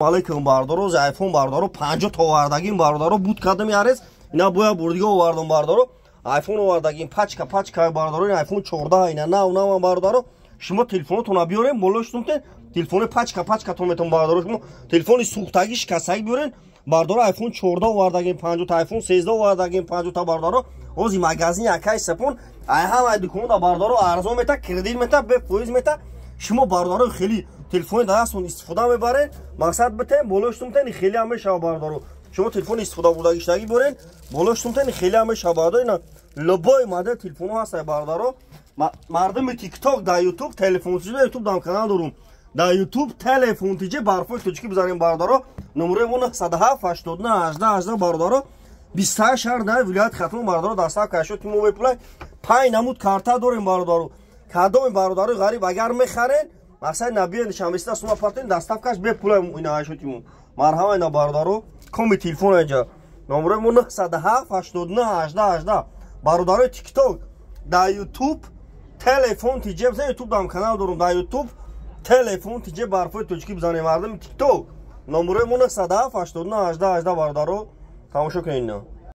алейкум бардоро айфон бардоро 50 та овардагин бардоро буд кадам ярес ина боя бурдига овардам бардоро айфон овардагин пачка бардоро айфон 14 ина нав бардоро шумо телефонотон биёрем болоштунте телефони пачка то метон бардоро шумо телефони сухтаги шикастаги биёрен бардоро айфон 14 овардагин 50 та айфон 13 овардагин 50 та бардоро ози магазин якай сапон ай ҳамаи дуконда бардоро арзон мета кредит мета бе фоиз мета шумо бардоро хели телефони дастон истифода мебарен мақсад битем болоштунтен хели ҳам мешава бардоро шумо телефони истифода бурдагиштаги борен болоштунтен хели ҳам мешава бардоро ина любой модель телефону ҳаста бардоро мардами тикток да ютуб телефон тиҷе да ютуб дам канал дорум да ютуб телефон тиҷе барфои точки бизанем бардоро номере мон 107 89 18 бардоро 28 шаҳр да вилоят хатум бардоро дастак кашо тимо мепулай пай намуд карта дорем бардоро кадоми бародари ғариб агар мехарен мақсад набиен шамиста сума партен доставкаш бепулай ина ашотимо марҳама ина бардаро коми телефон аҷа номере мон 107 89 18 бародари тикток да ютуб телефон тиҷе бизан ютуб дам канал дорум да ютуб телефон тиҷе барфои точки бизанем мардами тикток номере мон 107 89 18 бардаро тамошо кунед.